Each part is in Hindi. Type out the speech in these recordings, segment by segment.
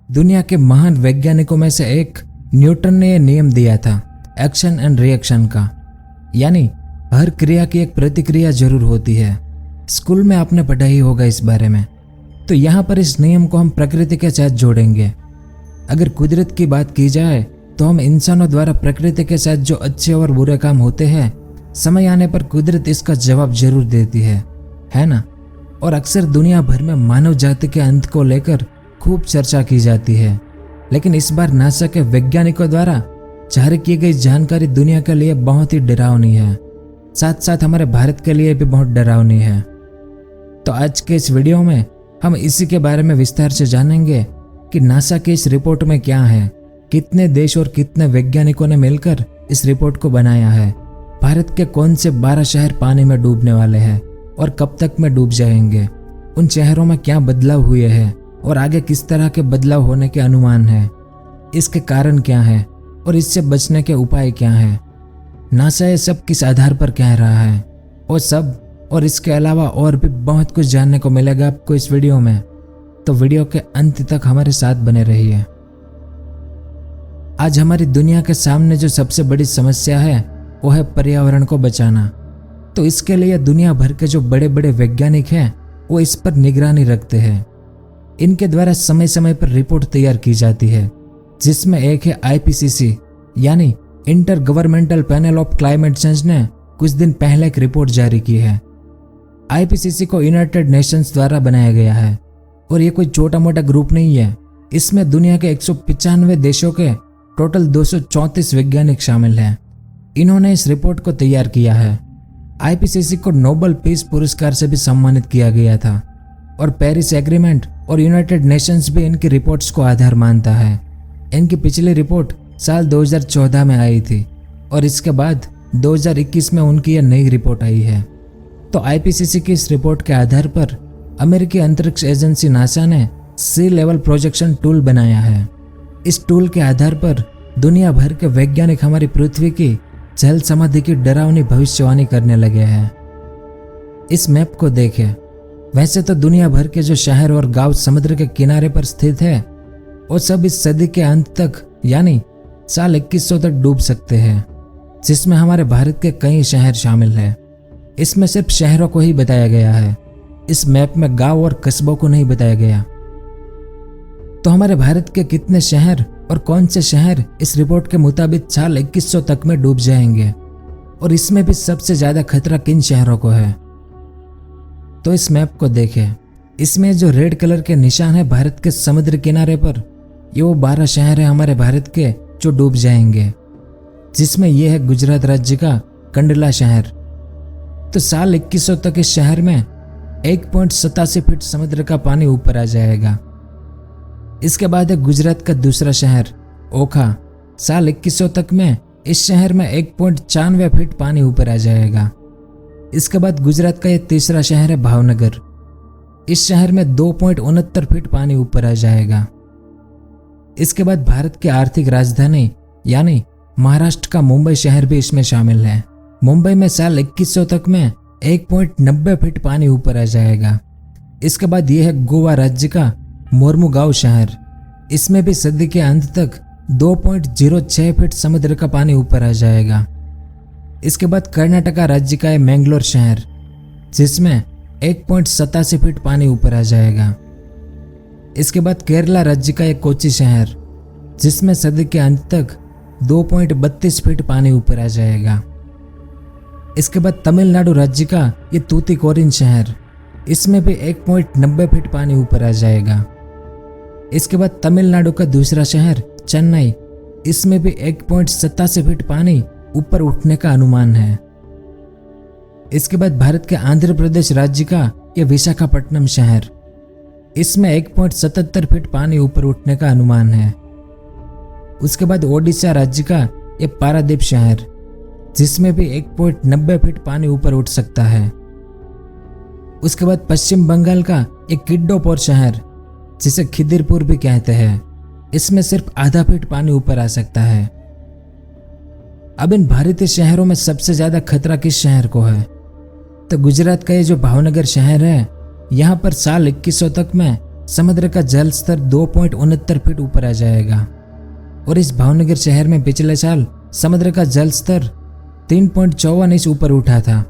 दुनिया के महान वैज्ञानिकों में से एक न्यूटन ने यह नियम दिया था एक्शन एंड रिएक्शन का, यानी हर क्रिया की एक प्रतिक्रिया जरूर होती है। स्कूल में आपने पढ़ा ही होगा इस बारे में। तो यहाँ पर इस नियम को हम प्रकृति के साथ जोड़ेंगे। अगर कुदरत की बात की जाए तो हम इंसानों द्वारा प्रकृति के साथ जो अच्छे और बुरे काम होते हैं, समय आने पर कुदरत इसका जवाब जरूर देती है ना। और अक्सर दुनिया भर में मानव जाति के अंत को लेकर खूब चर्चा की जाती है, लेकिन इस बार नासा के वैज्ञानिकों द्वारा जारी की गई जानकारी दुनिया के लिए बहुत ही डरावनी है, साथ साथ हमारे भारत के लिए भी बहुत डरावनी है। तो आज के इस वीडियो में हम इसी के बारे में विस्तार से जानेंगे कि नासा की इस रिपोर्ट में क्या है, कितने देश और कितने वैज्ञानिकों ने मिलकर इस रिपोर्ट को बनाया है, भारत के कौन से 12 शहर पानी में डूबने वाले हैं और कब तक में डूब जाएंगे, उन शहरों में क्या बदलाव हुए हैं और आगे किस तरह के बदलाव होने के अनुमान है, इसके कारण क्या है और इससे बचने के उपाय क्या हैं। नासा ये सब किस आधार पर कह रहा है और इसके अलावा और भी बहुत कुछ जानने को मिलेगा आपको इस वीडियो में। तो वीडियो के अंत तक हमारे साथ बने रहिए। आज हमारी दुनिया के सामने जो सबसे बड़ी समस्या है वो है पर्यावरण को बचाना। तो इसके लिए दुनिया भर के जो बड़े बड़े वैज्ञानिक हैं वो इस पर निगरानी रखते हैं। इनके द्वारा समय समय पर रिपोर्ट तैयार की जाती है, जिसमें एक है IPCC यानी inter governmental panel of climate change ने कुछ दिन पहले एक रिपोर्ट जारी की है। IPCC को यूनाइटेड नेशंस द्वारा बनाया गया है और ये कोई छोटा मोटा ग्रुप नहीं है। इसमें दुनिया के 195 देशों के टोटल 234 वैज्ञानिक शामिल हैं। इन्होंने इस रिपोर्ट को तैयार किया है। IPCC को नोबेल पीस पुरस्कार से भी सम्मानित किया गया था और पेरिस एग्रीमेंट और यूनाइटेड नेशंस भी इनकी रिपोर्ट्स को आधार मानता है। इनकी पिछली रिपोर्ट साल 2014 में आई थी और इसके बाद 2021 में उनकी यह नई रिपोर्ट आई है। तो IPCC की इस रिपोर्ट के आधार पर अमेरिकी अंतरिक्ष एजेंसी नासा ने सी लेवल प्रोजेक्शन टूल बनाया है। इस टूल के आधार पर दुनिया भर के वैज्ञानिक हमारी पृथ्वी की जल समाधि की डरावनी भविष्यवाणी करने लगे हैं। इस मैप को देखें। वैसे तो दुनिया भर के जो शहर और गांव समुद्र के किनारे पर स्थित है वो सब इस सदी के अंत तक यानी साल 2100 तक डूब सकते हैं, जिसमें हमारे भारत के कई शहर शामिल हैं। इसमें सिर्फ शहरों को ही बताया गया है, इस मैप में गांव और कस्बों को नहीं बताया गया। तो हमारे भारत के कितने शहर और कौन से शहर इस रिपोर्ट के मुताबिक साल 2100 तक में डूब जाएंगे और इसमें भी सबसे ज्यादा खतरा किन शहरों को है। तो इस मैप को देखें। इसमें जो रेड कलर के निशान है भारत के समुद्र किनारे पर, ये वो 12 शहर है हमारे भारत के जो डूब जाएंगे, जिसमें यह है गुजरात राज्य का कंडला शहर। तो साल 2100 तक इस शहर में 1.87 फीट समुद्र का पानी ऊपर आ जाएगा। इसके बाद है गुजरात का दूसरा शहर ओखा। साल 2100 तक में इस शहर में 1.94 फीट पानी ऊपर आ जाएगा। इसके बाद गुजरात का यह तीसरा शहर है भावनगर। इस शहर में 2.69 फीट पानी ऊपर आ जाएगा। इसके बाद भारत की आर्थिक राजधानी यानी महाराष्ट्र का मुंबई शहर भी इसमें शामिल है। मुंबई में साल 2100 तक में 1.90 फीट पानी ऊपर आ जाएगा। इसके बाद यह है गोवा राज्य का मोर्मुगांव शहर। इसमें भी सदी के अंत तक 2.06 फीट समुद्र का पानी ऊपर आ जाएगा। इसके बाद कर्नाटका राज्य का है मैंगलोर शहर, जिसमें 1.87 फीट पानी ऊपर आ जाएगा। इसके बाद केरला राज्य का एक कोच्चि शहर, जिसमें सदी के अंत तक 2.32 फीट पानी ऊपर आ जाएगा। इसके बाद तमिलनाडु राज्य का ये तूतीकोरिन शहर, इसमें भी 1.90 फीट पानी ऊपर आ जाएगा। इसके बाद तमिलनाडु का दूसरा शहर चेन्नई, इसमें भी 1.87 फीट पानी ऊपर उठने का अनुमान है। इसके बाद भारत के आंध्र प्रदेश राज्य का यह विशाखापट्टनम शहर, इसमें 1.77 फीट पानी ऊपर उठने का अनुमान है। उसके बाद ओडिशा राज्य का यह पारादीप शहर, जिसमें भी 1.90 फीट पानी ऊपर उठ सकता है। उसके बाद पश्चिम बंगाल का एक किड्डोपोर शहर, जिसे खिदिरपुर भी कहते हैं, इसमें सिर्फ आधा फीट पानी ऊपर आ सकता है। अब इन भारतीय शहरों में सबसे ज्यादा खतरा किस शहर को है? तो गुजरात का ये जो भावनगर शहर है, यहाँ पर साल 2100 तक में समुद्र का जल स्तर 2.69 फीट ऊपर आ जाएगा। और इस भावनगर शहर में पिछले साल समुद्र का जल स्तर 3.54 इंच ऊपर उठा था।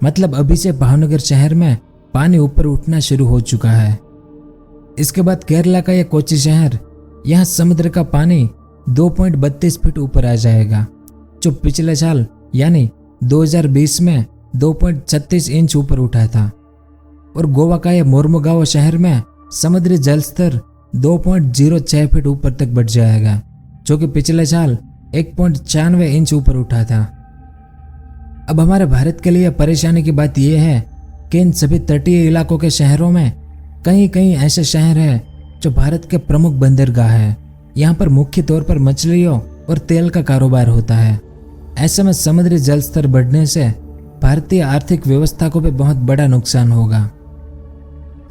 मतलब अभी से भावनगर शहर में पानी ऊपर उठना शुरू हो चुका है। इसके बाद केरला का यह कोच्चि शहर, यहाँ समुद्र का पानी 2.32 फीट ऊपर आ जाएगा, जो पिछले साल यानी 2020 में 2.36 इंच ऊपर उठा था। और गोवा का यह मोर्मुगाओ शहर में समुद्री जल स्तर 2.06 फीट ऊपर तक बढ़ जाएगा, जो कि पिछले साल 1.94 इंच ऊपर उठा था। अब हमारे भारत के लिए परेशानी की बात यह है कि इन सभी तटीय इलाकों के शहरों में कहीं कहीं ऐसे शहर हैं जो भारत के प्रमुख बंदरगाह है। यहाँ पर मुख्य तौर पर मछलियों और तेल का कारोबार होता है। ऐसे में समुद्री जल स्तर बढ़ने से भारतीय आर्थिक व्यवस्था को भी बहुत बड़ा नुकसान होगा।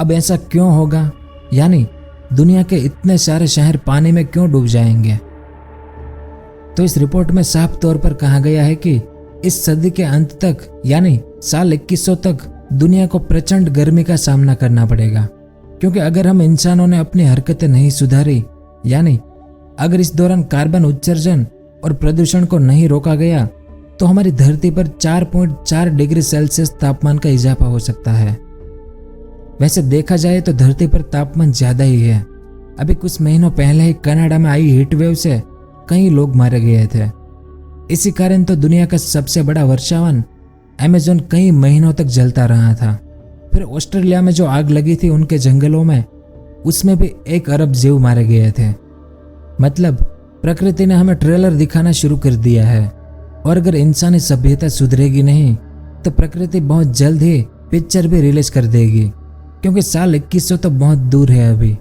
अब ऐसा क्यों होगा, यानी दुनिया के इतने सारे शहर पानी में क्यों डूब जाएंगे? तो इस रिपोर्ट में साफ तौर पर कहा गया है कि इस सदी के अंत तक यानी साल 2100 तक दुनिया को प्रचंड गर्मी का सामना करना पड़ेगा, क्योंकि अगर हम इंसानों ने अपनी हरकतें नहीं सुधारी, यानी अगर इस दौरान कार्बन उत्सर्जन और प्रदूषण को नहीं रोका गया, तो हमारी धरती पर 4.4 डिग्री सेल्सियस तापमान का इजाफा हो सकता है। वैसे देखा जाए तो धरती पर तापमान ज्यादा ही है। अभी कुछ महीनों पहले ही कनाडा में आई हीट वेव से कई लोग मारे गए थे। इसी कारण तो दुनिया का सबसे बड़ा वर्षावन अमेज़न कई महीनों तक जलता रहा था। फिर ऑस्ट्रेलिया में जो आग लगी थी उनके जंगलों में, उसमें भी 1 अरब जीव मारे गए थे। मतलब प्रकृति ने हमें ट्रेलर दिखाना शुरू कर दिया है, और अगर इंसानी सभ्यता सुधरेगी नहीं तो प्रकृति बहुत जल्द ही पिक्चर भी रिलीज कर देगी, क्योंकि साल 2100 तो बहुत दूर है अभी,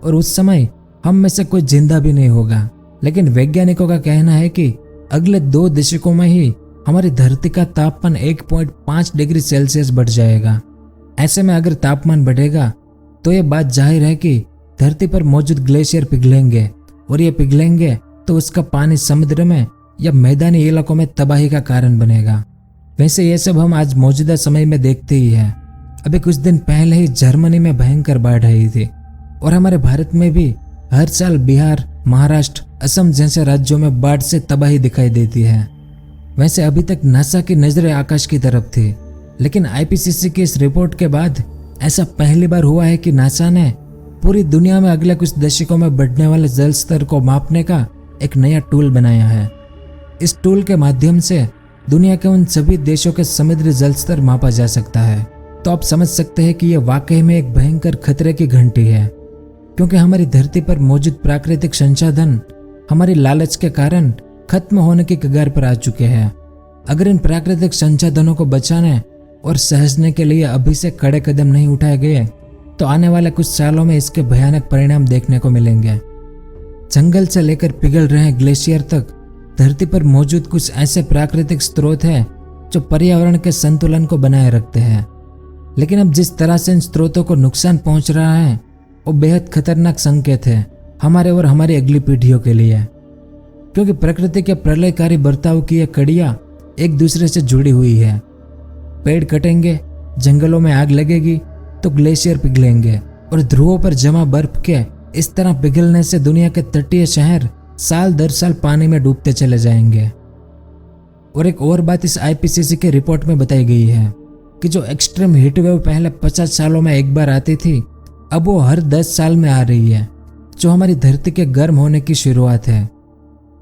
और उस समय हम में से कोई जिंदा भी नहीं होगा। लेकिन वैज्ञानिकों का कहना है कि अगले 2 दशकों में ही हमारी धरती का तापमान 1.5 डिग्री सेल्सियस बढ़ जाएगा। ऐसे में अगर तापमान बढ़ेगा तो ये बात जाहिर है कि धरती पर मौजूद ग्लेशियर पिघलेंगे, और ये पिघलेंगे तो उसका पानी समुद्र में या मैदानी इलाकों में तबाही का कारण बनेगा। वैसे ये सब हम आज मौजूदा समय में देखते ही हैं। अभी कुछ दिन पहले ही जर्मनी में भयंकर बाढ़ आई थी, और हमारे भारत में भी हर साल बिहार, महाराष्ट्र, असम जैसे राज्यों में बाढ़ से तबाही दिखाई देती है। वैसे अभी तक नासा की नजरें आकाश की तरफ थी, लेकिन आईपीसीसी की इस रिपोर्ट के बाद ऐसा पहली बार हुआ है कि नासा ने पूरी दुनिया में अगले कुछ दशकों में बढ़ने वाले जल स्तर को मापने का एक नया टूल बनाया है। इस टूल के माध्यम से दुनिया के उन सभी देशों के समुद्री जल स्तर मापा जा सकता है। तो आप समझ सकते हैं कि यह वाकई में एक भयंकर खतरे की घंटी है, क्योंकि हमारी धरती पर मौजूद प्राकृतिक संसाधन हमारी लालच के कारण खत्म होने की कगार पर आ चुके हैं। अगर इन प्राकृतिक संसाधनों को बचाने और सहेजने के लिए अभी से कड़े कदम नहीं उठाए गए तो आने वाले कुछ सालों में इसके भयानक परिणाम देखने को मिलेंगे। जंगल से लेकर पिघल रहे ग्लेशियर तक धरती पर मौजूद कुछ ऐसे प्राकृतिक स्रोत हैं जो पर्यावरण के संतुलन को बनाए रखते हैं। लेकिन अब जिस तरह से इन स्रोतों को नुकसान पहुंच रहा है वो बेहद खतरनाक संकेत है हमारे और हमारी अगली पीढ़ियों के लिए, क्योंकि प्रकृति के प्रलयकारी बर्ताव की ये कड़ियां एक दूसरे से जुड़ी हुई है। पेड़ कटेंगे, जंगलों में आग लगेगी तो ग्लेशियर पिघलेंगे, और ध्रुवों पर जमा बर्फ के इस तरह पिघलने से दुनिया के तटीय शहर साल दर साल पानी में डूबते चले जाएंगे। और एक और बात इस आईपीसीसी की रिपोर्ट में बताई गई है कि जो एक्सट्रीम हीट वेव पहले 50 सालों में एक बार आती थी, अब वो हर 10 साल में आ रही है, जो हमारी धरती के गर्म होने की शुरुआत है।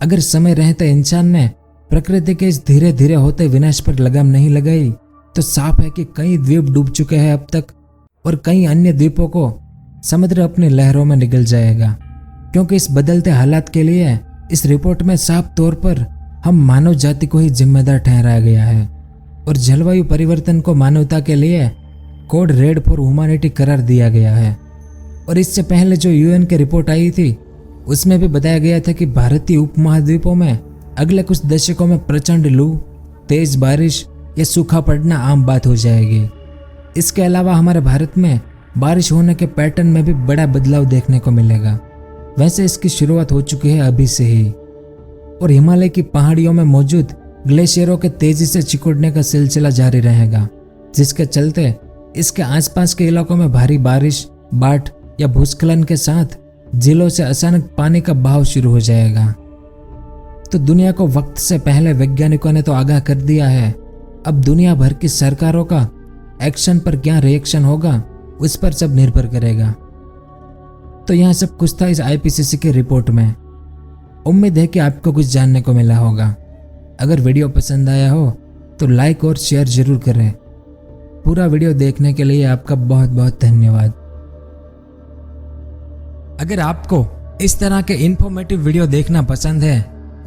अगर समय रहते इंसान ने प्रकृति के इस धीरे धीरे होते विनाश पर लगाम नहीं लगाई तो साफ है कि कई द्वीप डूब चुके हैं अब तक, और कई अन्य द्वीपों को समुद्र अपनी लहरों में निगल जाएगा। क्योंकि इस बदलते हालात के लिए इस रिपोर्ट में साफ तौर पर हम मानव जाति को ही जिम्मेदार ठहराया गया है, और जलवायु परिवर्तन को मानवता के लिए कोड रेड फॉर ह्यूमैनिटी करार दिया गया है। और इससे पहले जो यूएन की रिपोर्ट आई थी उसमें भी बताया गया था कि भारतीय उपमहाद्वीपों में अगले कुछ दशकों में प्रचंड लू, तेज बारिश या सूखा पड़ना आम बात हो जाएगी। इसके अलावा हमारे भारत में बारिश होने के पैटर्न में भी बड़ा बदलाव देखने को मिलेगा। वैसे इसकी शुरुआत हो चुकी है अभी से ही, और हिमालय की पहाड़ियों में मौजूद ग्लेशियरों के तेजी से सिकुड़ने का सिलसिला जारी रहेगा, जिसके चलते इसके आसपास के इलाकों में भारी बारिश, बाढ़ या भूस्खलन के साथ झीलों से अचानक पानी का बहाव शुरू हो जाएगा। तो दुनिया को वक्त से पहले वैज्ञानिकों ने तो आगाह कर दिया है। अब दुनिया भर की सरकारों का एक्शन पर क्या रिएक्शन होगा उस पर सब निर्भर करेगा। तो यहाँ सब कुछ था इस आईपीसीसी की रिपोर्ट में। उम्मीद है कि आपको कुछ जानने को मिला होगा। अगर वीडियो पसंद आया हो तो लाइक और शेयर जरूर करें। पूरा वीडियो देखने के लिए आपका बहुत बहुत धन्यवाद। अगर आपको इस तरह के इंफॉर्मेटिव वीडियो देखना पसंद है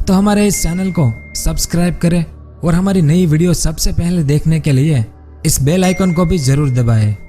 तो हमारे इस चैनल को सब्सक्राइब करें और हमारी नई वीडियो सबसे पहले देखने के लिए इस बेल आइकन को भी जरूर दबाएं।